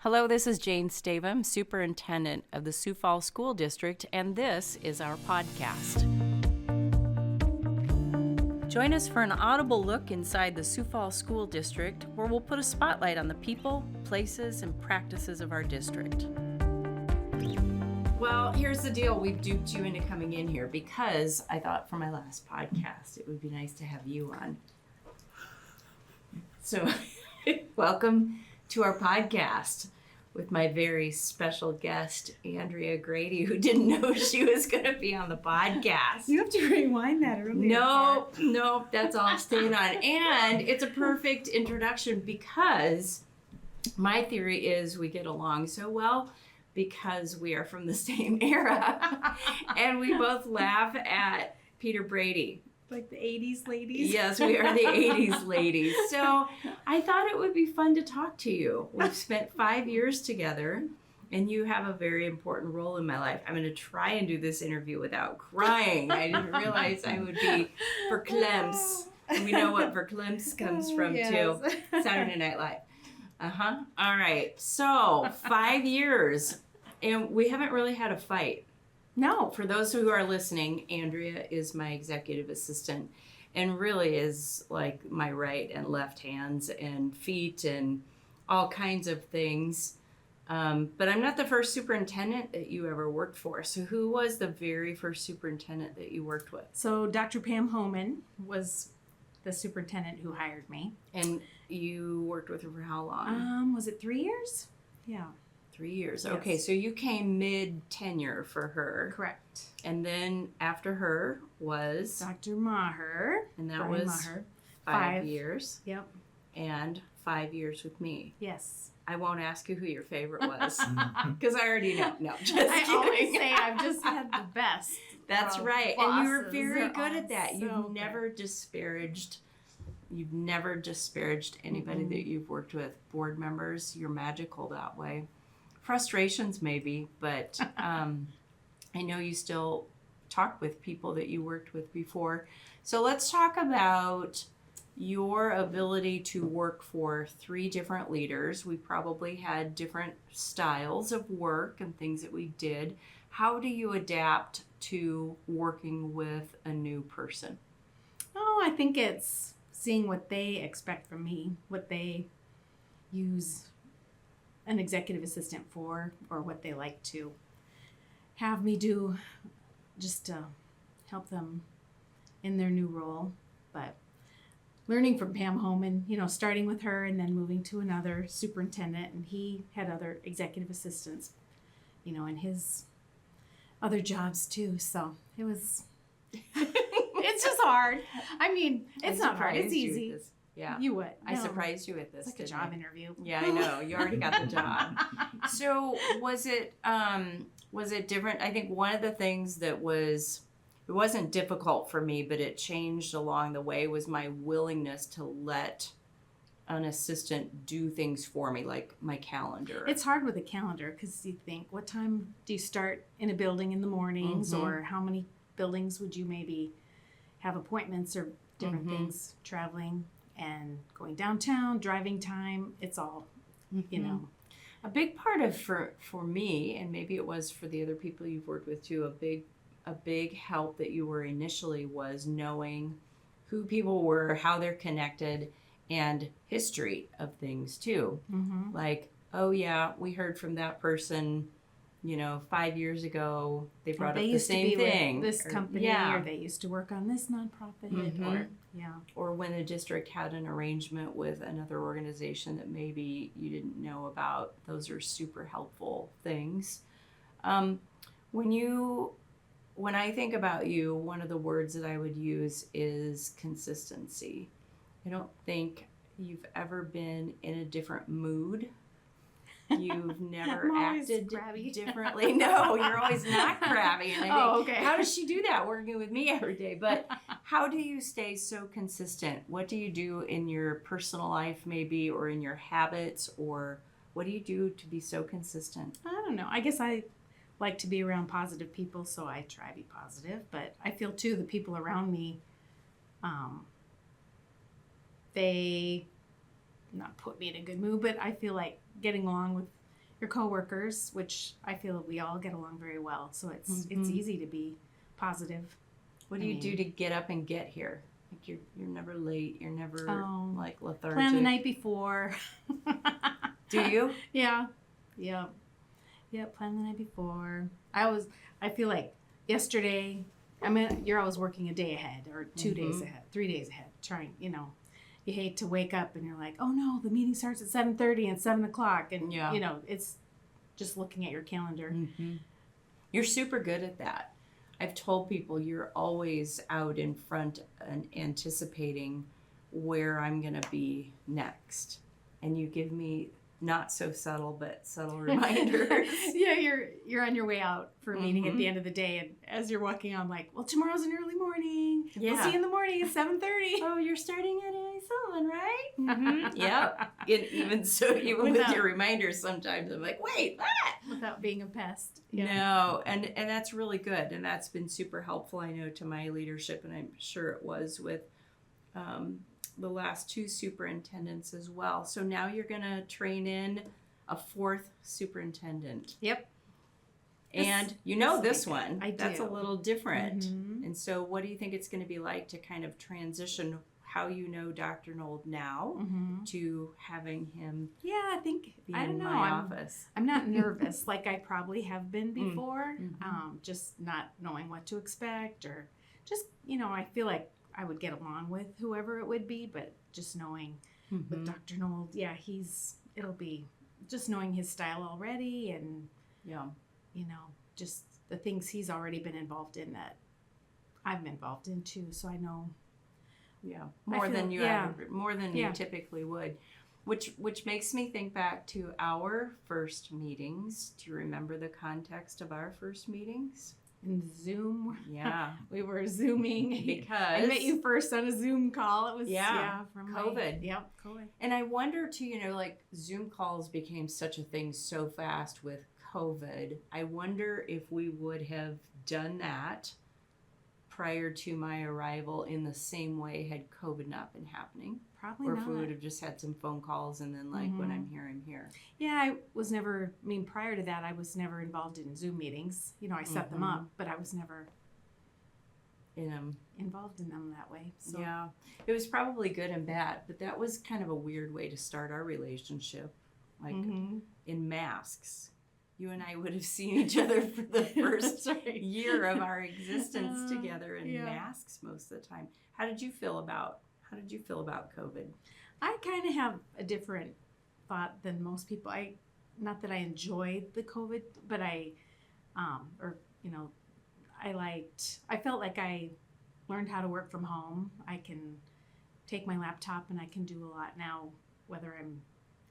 Hello, this is Jane Stavem, Superintendent of the Sioux Falls School District, and this is our podcast. Join us for an audible look inside the Sioux Falls School District, where we'll put a spotlight on the people, places, and practices of our district. Well, here's the deal. We've duped you into coming in here because I thought for my last podcast it would be nice to have you on. So, welcome to our podcast with my very special guest, Andrea Grady, who didn't know she was going to be on the podcast. You have to rewind that earlier. No, that's all staying on. And it's a perfect introduction because my theory is we get along so well because we are from the same era. And we both laugh at Peter Brady. Like the 80s ladies? Yes, we are the 80s ladies. So I thought it would be fun to talk to you. We've spent 5 years together, and you have a very important role in my life. I'm going to try and do this interview without crying. I didn't realize I would be verklempt. And we know what verklempt comes from, too. Saturday Night Live. All right. So 5 years, and we haven't really had a fight. No. For those who are listening, Andrea is my executive assistant and really is like my right and left hands and feet and all kinds of things. But I'm not the first superintendent that you ever worked for. So who was the very first superintendent that you worked with? So Dr. Pam Homan was the superintendent who hired me. And you worked with her for how long? Was it 3 years? Yeah. 3 years. Yes. Okay, so you came mid-tenure for her. Correct. And then after her was? Dr. Maher. And that Brian was Maher. 5 years. Yep. And 5 years with me. Yes. I won't ask you who your favorite was because I already know. No, just I kidding. always say I've just had the best. That's right. And you were bosses. very They're good all at that. so You've good. never disparaged anybody that you've worked with. Board members, you're magical that way. Frustrations maybe, but I know you still talk with people that you worked with before. So let's talk about your ability to work for 3 different leaders. We probably had different styles of work and things that we did. How do you adapt to working with a new person? Oh, I think it's seeing what they expect from me, what they use an executive assistant for, or what they like to have me do just to help them in their new role. But learning from Pam Homan, starting with her and then moving to another superintendent, and he had other executive assistants, in his other jobs too. So it was, it's just hard. I mean, it's not hard. It's easy. Yeah. You would. I surprised you with this. It's like a job interview. Yeah, I know. You already got the job. So was it different? I think one of the things that it wasn't difficult for me, but it changed along the way, was my willingness to let an assistant do things for me, like my calendar. It's hard with a calendar because you think, what time do you start in a building in the mornings, or how many buildings would you maybe have appointments or different things, traveling and going downtown, driving time. It's all, A big part of for me, and maybe it was for the other people you've worked with too, a big help that you were initially was knowing who people were, how they're connected, and history of things too. Like, oh yeah, we heard from that person, 5 years ago, they brought up the same thing. With this company, or they used to work on this nonprofit, or when the district had an arrangement with another organization that maybe you didn't know about. Those are super helpful things. When I think about you, one of the words that I would use is consistency. I don't think you've ever been in a different mood. You've never acted differently. No, you're always not crabby. And I think, okay. How does she do that working with me every day? But how do you stay so consistent? What do you do in your personal life maybe, or in your habits, or what do you do to be so consistent? I don't know. I guess I like to be around positive people, so I try to be positive. But I feel too the people around me, they not put me in a good mood, but I feel like getting along with your coworkers, which I feel we all get along very well. So it's easy to be positive. What do you do to get up and get here? Like you're never late. You're never like lethargic. Plan the night before. Do you? Yeah. Plan the night before. I feel like yesterday, you're always working a day ahead or 2 days ahead, 3 days ahead, trying, you hate to wake up and you're like, oh no, the meeting starts at 7:30 and 7:00. And, it's just looking at your calendar. Mm-hmm. You're super good at that. I've told people you're always out in front and anticipating where I'm going to be next. And you give me not so subtle, but subtle reminders. Yeah, you're on your way out for a meeting at the end of the day. And as you're walking on, I'm like, well, tomorrow's an early morning. Yeah. We'll see you in the morning at 7:30. Oh, you're starting at 7, right? Mm-hmm. Yep. Even with your reminders, sometimes I'm like, wait, what? Without being a pest. Yeah. No, and that's really good, and that's been super helpful, I know, to my leadership, and I'm sure it was with the last 2 superintendents as well. So now you're going to train in a 4th superintendent. Yep. And this one. That's a little different. Mm-hmm. And so what do you think it's going to be like to kind of transition how you know Dr. Nold now to having him I think, be I don't in know. my office? I'm not nervous like I probably have been before. Just not knowing what to expect or just, I feel like I would get along with whoever it would be, but just knowing with Dr. Nold, it'll be just knowing his style already and, just the things he's already been involved in that I've been involved in too. So I know. Yeah. More than you typically would. Which makes me think back to our first meetings. Do you remember the context of our first meetings? In Zoom. Yeah. We were Zooming. Because I met you first on a Zoom call. It was from COVID. COVID. And I wonder too, like Zoom calls became such a thing so fast with COVID. I wonder if we would have done that prior to my arrival in the same way had COVID not been happening. Probably or not. If we would have just had some phone calls and then when I'm here, I'm here. Yeah, I was never, prior to that, I was never involved in Zoom meetings. I set them up, but I was never involved in them that way. So. Yeah, it was probably good and bad, but that was kind of a weird way to start our relationship, like in masks. You and I would have seen each other for the first year of our existence together in masks most of the time. How did you feel about COVID? I kind of have a different thought than most people. Not that I enjoyed the COVID, but I felt like I learned how to work from home. I can take my laptop and I can do a lot now, whether I'm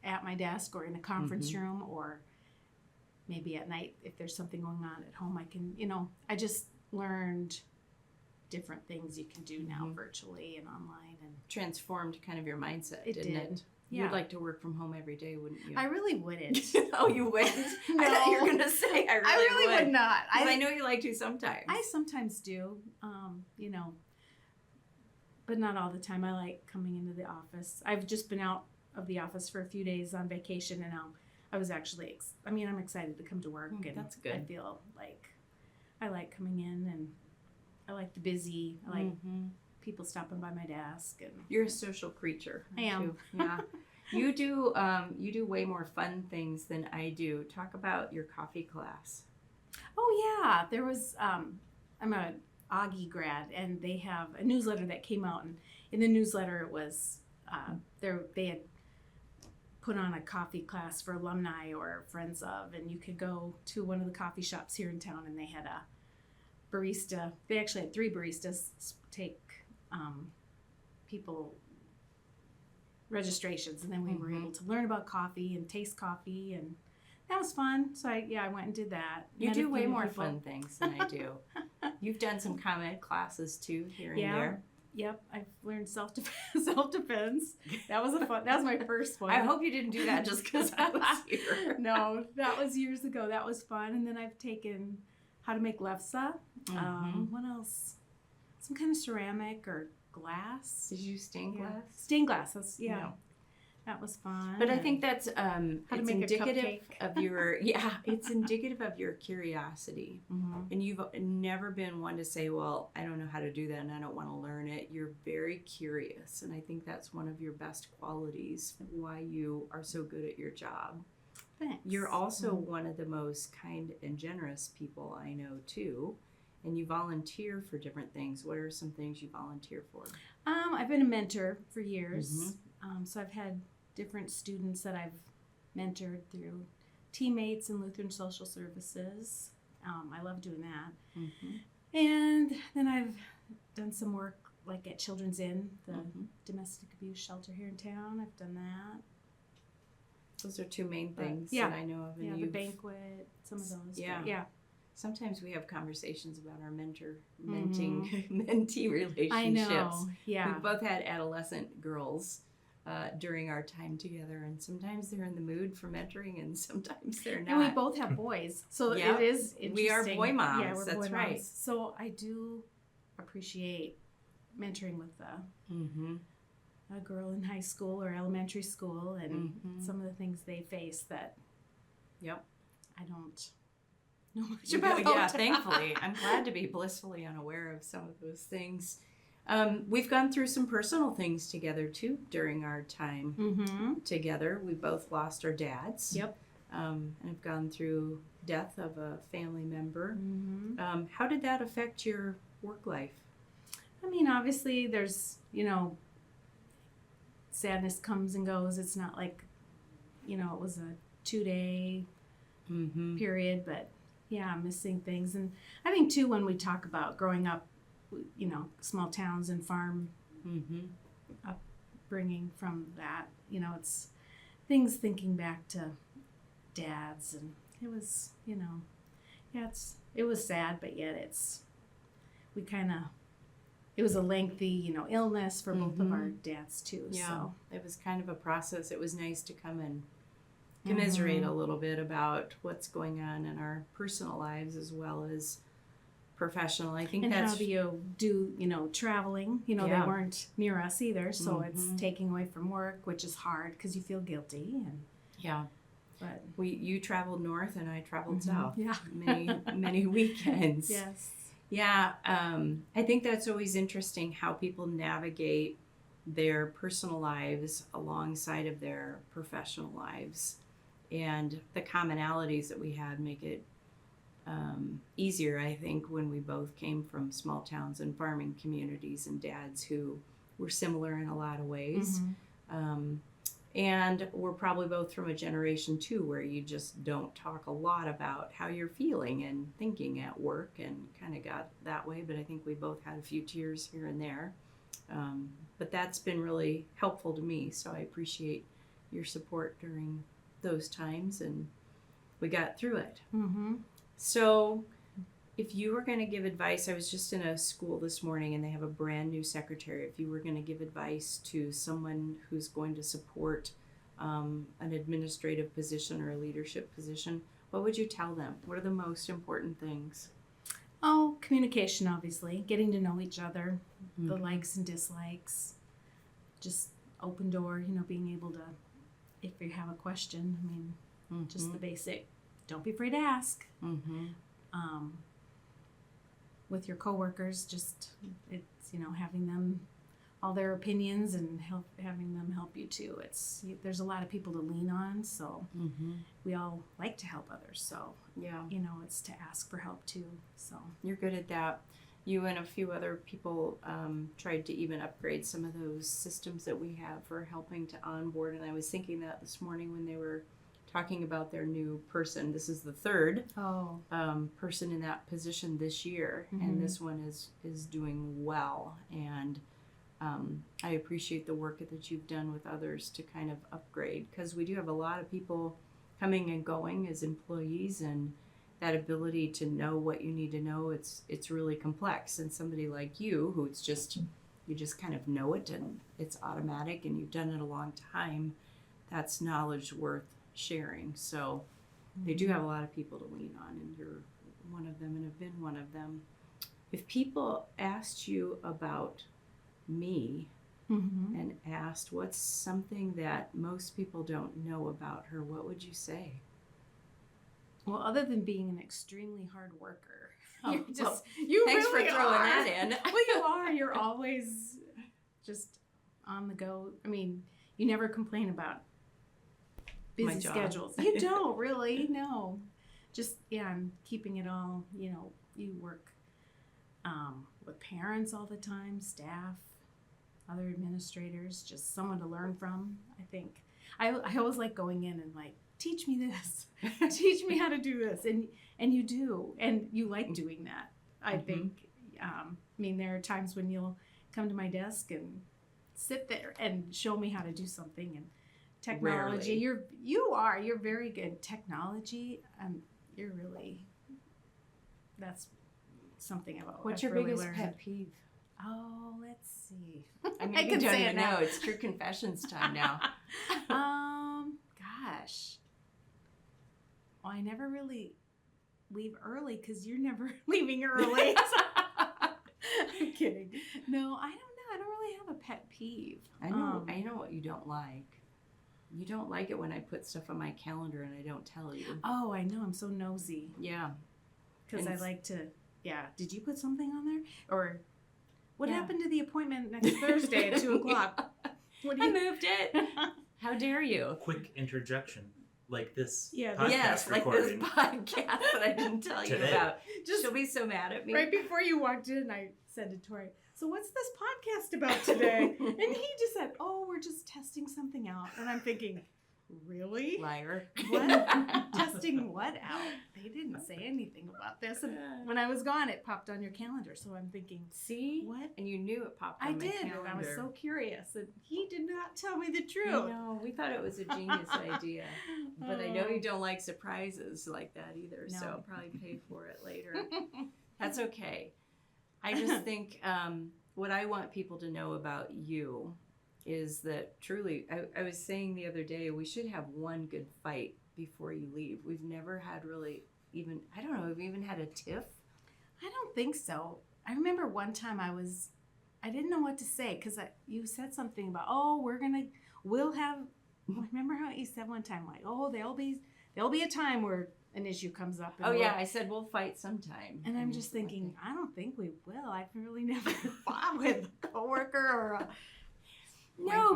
at my desk or in a conference room or maybe at night, if there's something going on at home, I can, I just learned different things you can do now virtually and online. And transformed kind of your mindset, it didn't did. it? Yeah. You'd like to work from home every day, wouldn't you? I really wouldn't. Oh, you wouldn't? No. I thought you were going to say I really would not. I know you like to sometimes. I sometimes do, but not all the time. I like coming into the office. I've just been out of the office for a few days on vacation, and now I was actually, I'm excited to come to work. And that's good. I feel like I like coming in, and I like the busy. I like people stopping by my desk. And you're a social creature. I am. Too. Yeah. You do way more fun things than I do. Talk about your coffee class. Oh yeah, there was. I'm a Augie grad, and they have a newsletter that came out, and in the newsletter it was they had put on a coffee class for alumni or friends of, and you could go to one of the coffee shops here in town, and they had a barista. They actually had 3 baristas take people registrations, and then we were able to learn about coffee and taste coffee, and that was fun. So I went and did that. You do way more fun things than I do. You've done some comment classes too here and there. Yep, I've learned self-defense. That was my first one. I hope you didn't do that just because I was here. No, that was years ago. That was fun. And then I've taken how to make lefse. What else? Some kind of ceramic or glass. Did you stain glass? Stained glass. That's, yeah. No. That was fun. But I think that's how to it's make a indicative cupcake. of your it's indicative of your curiosity. And you've never been one to say, well, I don't know how to do that and I don't want to learn it. You're very curious, and I think that's one of your best qualities, why you are so good at your job. Thanks. You're also one of the most kind and generous people I know too, and you volunteer for different things. What are some things you volunteer for? I've been a mentor for years. So I've had different students that I've mentored through teammates and Lutheran Social Services. I love doing that. And then I've done some work like at Children's Inn, the domestic abuse shelter here in town. I've done that. Those are two main things yeah. that I know of. And Yeah, the banquet, some of those. Yeah. But yeah. Sometimes we have conversations about our mentee relationships. I know. Yeah. We've both had adolescent girls during our time together, and sometimes they're in the mood for mentoring, and sometimes they're not. And we both have boys, so Yep. it is interesting. We are boy moms. Yeah, we're That's boy right. moms. So I do appreciate mentoring with a girl in high school or elementary school, and some of the things they face that I don't know much about. Yeah, thankfully. I'm glad to be blissfully unaware of some of those things. We've gone through some personal things together too during our time together. We both lost our dads. And have gone through death of a family member. How did that affect your work life? I mean, obviously there's, sadness comes and goes. It's not like, it was a 2-day period, but yeah, I'm missing things. And I think too, when we talk about growing up, small towns and farm upbringing from that, it's things thinking back to dads, and it was, it was sad, but yet it was a lengthy, illness for both of our dads too. Yeah, so it was kind of a process. It was nice to come and commiserate a little bit about what's going on in our personal lives as well as professional. I think and that's how do you do, traveling? They weren't near us either, so it's taking away from work, which is hard because you feel guilty. And but you traveled north and I traveled south. Yeah, many weekends. Yes. Yeah, I think that's always interesting how people navigate their personal lives alongside of their professional lives, and the commonalities that we had make it easier, I think, when we both came from small towns and farming communities and dads who were similar in a lot of ways. And we're probably both from a generation too where you just don't talk a lot about how you're feeling and thinking at work, and kind of got that way. But I think we both had a few tears here and there. But that's been really helpful to me. So I appreciate your support during those times, and we got through it. So if you were going to give advice, I was just in a school this morning and they have a brand new secretary. If you were going to give advice to someone who's going to support an administrative position or a leadership position, what would you tell them? What are the most important things? Oh, communication, obviously. Getting to know each other, the likes and dislikes. Just open door, being able to, if you have a question, just the basic, don't be afraid to ask. With your coworkers, just it's having them all their opinions and having them help you too. There's a lot of people to lean on, so we all like to help others. So it's to ask for help too. So you're good at that. You and a few other people tried to even upgrade some of those systems that we have for helping to onboard. And I was thinking that this morning when they were talking about their new person. This is the third person in that position this year, and this one is doing well. And I appreciate the work that you've done with others to kind of upgrade, because we do have a lot of people coming and going as employees, and that ability to know what you need to know, it's really complex. And somebody like you, who you just kind of know it and it's automatic and you've done it a long time, that's knowledge worth sharing. So they do have a lot of people to lean on, and you're one of them and have been one of them. If people asked you about me, and asked, what's something that most people don't know about her, what would you say? Well, other than being an extremely hard worker, Oh, you well, you thanks really for throwing are. that in. Well, you are. You're always just on the go. I mean, you never complain about My busy job. schedules. You don't really, no. Just, yeah, and keeping it all, you work with parents all the time, staff, other administrators, just someone to learn from, I think. I always like going in and like, teach me this, teach me how to do this. And you do, and you like doing that, I think. I mean, there are times when you'll come to my desk and sit there and show me how to do something. And technology, Rarely. you're very good. Technology, you're really, that's something about What's I've your really biggest learned. pet peeve? Oh, let's see. I mean, I you can don't say even it now. know. It's true confessions time now. Gosh. Well, I never really leave early because you're never leaving early. I'm kidding. No, I don't know. I don't really have a pet peeve. I know what you don't like. You don't like it when I put stuff on my calendar and I don't tell you. Oh, I know. I'm so nosy Yeah. because And I like to. Yeah. Did you put something on there? Or what Yeah. happened to the appointment next Thursday at 2:00? What do I you? moved it. How dare you? Quick interjection, like this Yeah, podcast Yes, like recording. this podcast that I didn't tell you Today. about. Just She'll be so mad at me. right before you walked in, I said to Tori, "So what's this podcast about today?" And he just said, "Oh, we're just testing something out." And I'm thinking, really? Liar. What? Testing what out? They didn't say anything about this. And when I was gone, it popped on your calendar. So I'm thinking, See? what? And you knew it popped on I my did. calendar. And I was so curious. And he did not tell me the I truth. know. We thought it was a genius idea. But I know Oh. you don't like surprises like that either. No. So I'll probably pay for it later. That's okay. I just think what I want people to know about you is that truly, I was saying the other day, we should have one good fight before you leave. We've never had really even, I don't know, we've even had a tiff. I don't think so. I remember one time I didn't know what to say because you said something about, oh, we'll have, remember how you said one time, like, oh, there'll be a time where an issue comes up. And Oh yeah, I said we'll fight sometime. And I'm just thinking, I don't think we will. I've really never fought with a coworker or a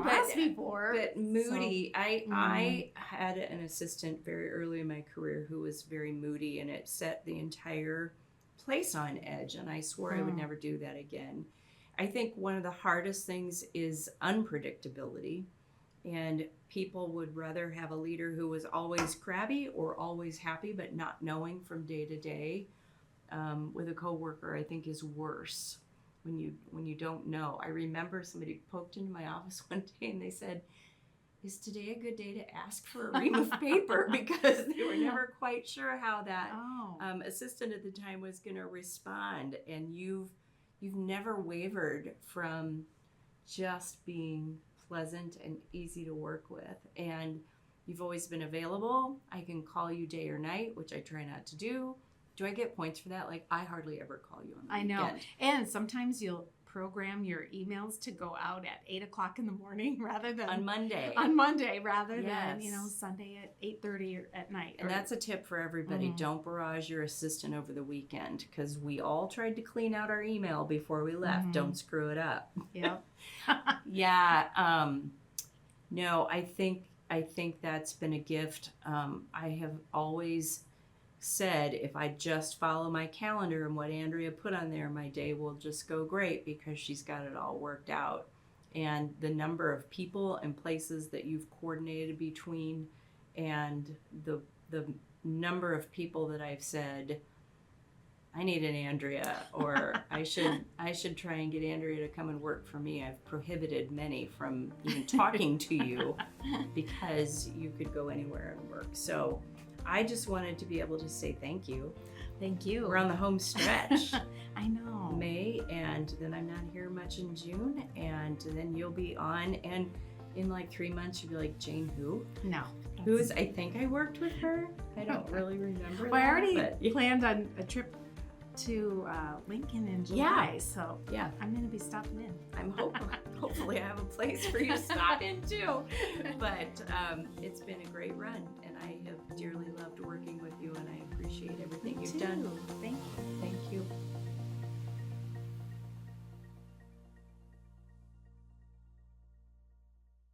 boss before. But moody, So, I had an assistant very early in my career who was very moody, and it set the entire place on edge, and I swore I would never do that again. I think one of the hardest things is unpredictability, and people would rather have a leader who was always crabby or always happy but not knowing from day to day. With a coworker, I think is worse when you don't know. I remember somebody poked into my office one day and they said, "Is today a good day to ask for a ream of paper?" Because they were never quite sure how that assistant at the time was going to respond. And you've never wavered from just being pleasant and easy to work with, and you've always been available. I can call you day or night, which I try not to do. Do I get points for that? Like, I hardly ever call you on the I know. weekend. And sometimes you'll program your emails to go out at 8:00 in the morning rather than On Monday. on Monday rather Yes. than Sunday at 8:30 or at night. And that's a tip for everybody. Don't barrage your assistant over the weekend, because we all tried to clean out our email before we left. Don't screw it up. Yep. Yeah. No, I think that's been a gift. I have always said, if I just follow my calendar and what Andrea put on there, my day will just go great because she's got it all worked out. And the number of people and places that you've coordinated between, and the number of people that I've said, I need an Andrea, or I should try and get Andrea to come and work for me. I've prohibited many from even talking to you because you could go anywhere and work. So I just wanted to be able to say thank you. Thank you. We're on the home stretch. I know. May, and then I'm not here much in June, and then you'll be on, and in like 3 months you'll be like, Jane who? No. Who is, I think I worked with her. I don't really remember Well, I that, already but- planned on a trip to Lincoln in July, so Yeah. I'm going to be stopping in. I'm hopefully I have a place for you to stop in too. But it's been a great run, and I have dearly loved working with you, and I appreciate everything you've done. Thank you. Thank you.